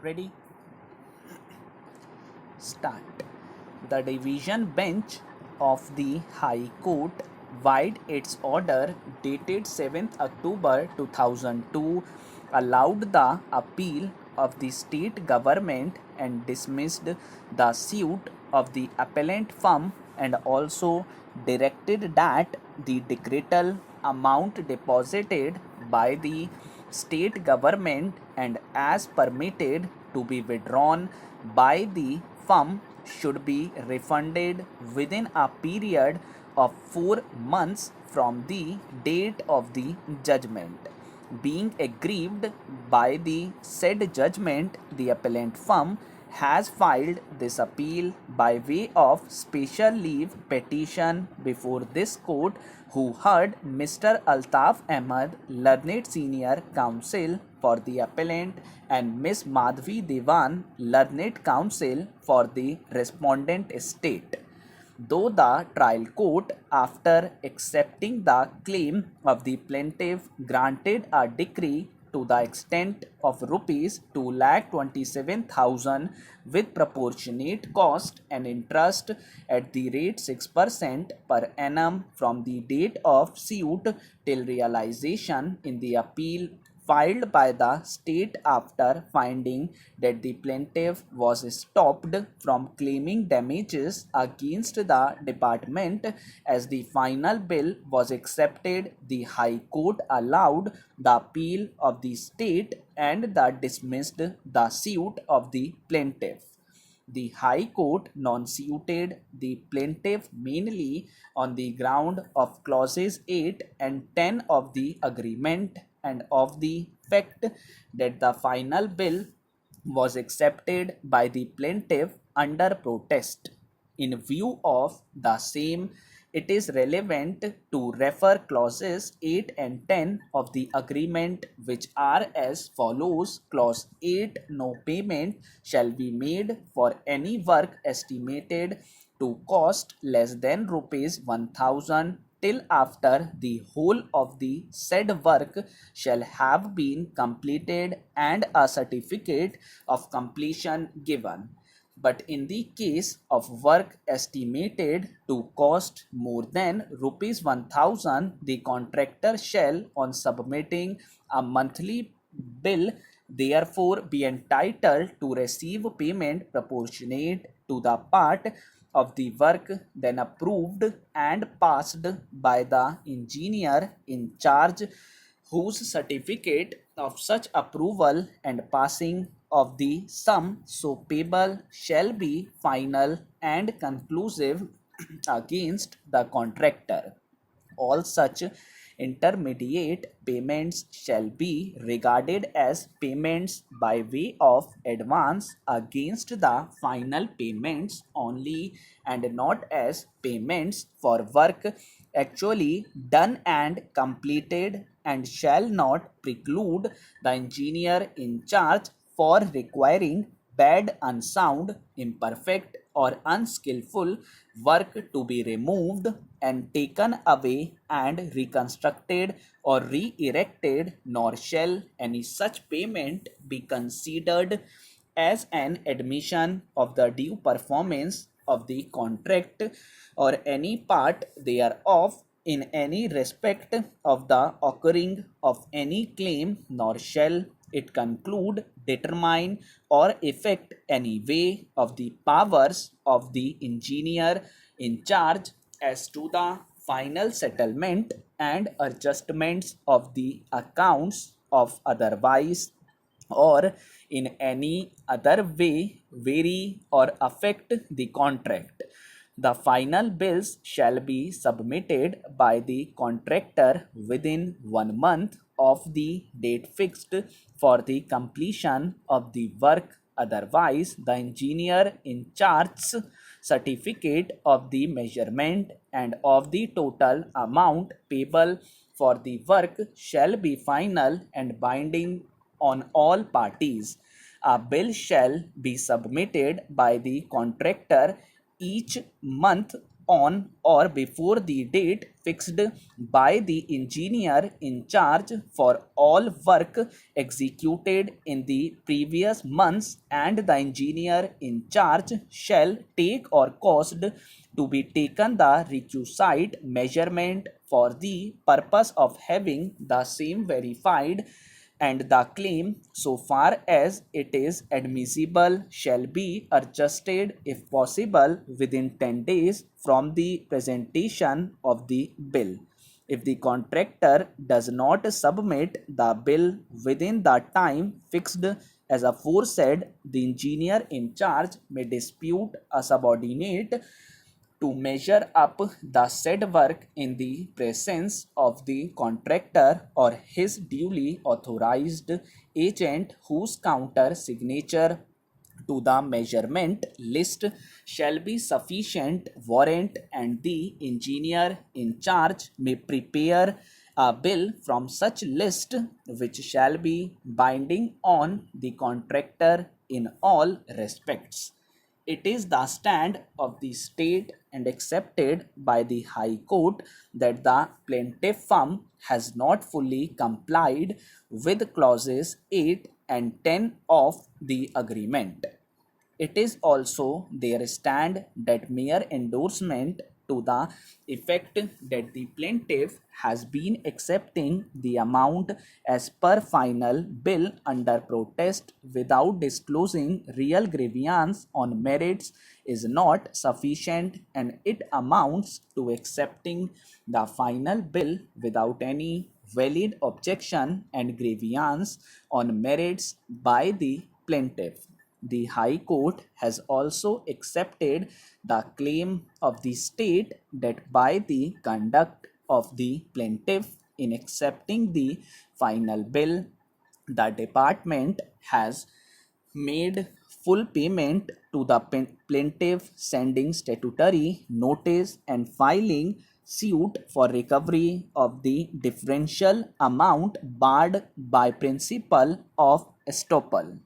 Ready? Start. The division bench of the High Court, vide its order dated 7th October 2002, allowed the appeal of the state government and dismissed the suit of the appellant firm, and also directed that the decretal amount deposited by the state government and as permitted to be withdrawn by the firm should be refunded within a period of 4 months from the date of the judgment. Being aggrieved by the said judgment, the appellant firm has filed this appeal by way of special leave petition before this court, who heard Mr. Altaf Ahmad, learned senior counsel for the appellant, and Ms. Madhvi Devan, learned counsel for the respondent state. Though the trial court, after accepting the claim of the plaintiff, granted a decree to the extent of rupees 2,27,000 with proportionate cost and interest at the rate 6% per annum from the date of suit till realization in the appeal filed by the state after finding that the plaintiff was stopped from claiming damages against the department as the final bill was accepted, the High Court allowed the appeal of the state and dismissed the suit of the plaintiff. The High Court non-suited the plaintiff mainly on the ground of clauses 8 and 10 of the agreement and of the fact that the final bill was accepted by the plaintiff under protest. In view of the same, it is relevant to refer clauses 8 and 10 of the agreement, which are as follows. Clause 8, no payment shall be made for any work estimated to cost less than rupees 1,000 till after the whole of the said work shall have been completed and a certificate of completion given. But in the case of work estimated to cost more than rupees 1,000, the contractor shall, on submitting a monthly bill, therefore be entitled to receive payment proportionate to the part of the work then approved and passed by the engineer in charge, whose certificate of such approval and passing of the sum so payable shall be final and conclusive against the contractor. All such intermediate payments shall be regarded as payments by way of advance against the final payments only, and not as payments for work actually done and completed, and shall not preclude the engineer in charge for requiring bad, unsound, imperfect, or unskillful work to be removed and taken away and reconstructed or re-erected, nor shall any such payment be considered as an admission of the due performance of the contract or any part thereof in any respect of the occurring of any claim, nor shall it conclude, determine, or effect any way of the powers of the engineer in charge as to the final settlement and adjustments of the accounts of otherwise or in any other way vary or affect the contract. The final bills shall be submitted by the contractor within 1 month of the date fixed for the completion of the work. Otherwise, the engineer in charge's certificate of the measurement and of the total amount payable for the work shall be final and binding on all parties. A bill shall be submitted by the contractor each month on or before the date fixed by the engineer in charge for all work executed in the previous months, and the engineer in charge shall take or caused to be taken the requisite measurement for the purpose of having the same verified, and the claim, so far as it is admissible, shall be adjusted if possible within 10 days from the presentation of the bill. If the contractor does not submit the bill within the time fixed as aforesaid, the engineer in charge may dispute a subordinate to measure up the said work in the presence of the contractor or his duly authorized agent, whose counter signature to the measurement list shall be sufficient warrant, and the engineer in charge may prepare a bill from such list which shall be binding on the contractor in all respects. It is the stand of the state and accepted by the High Court that the plaintiff firm has not fully complied with clauses 8 and 10 of the agreement. It is also their stand that mere endorsement to the effect that the plaintiff has been accepting the amount as per final bill under protest without disclosing real grievance on merits is not sufficient, and it amounts to accepting the final bill without any valid objection and grievance on merits by the plaintiff. The High Court has also accepted the claim of the state that by the conduct of the plaintiff in accepting the final bill, the department has made full payment to the plaintiff, sending statutory notice and filing suit for recovery of the differential amount barred by principle of estoppel.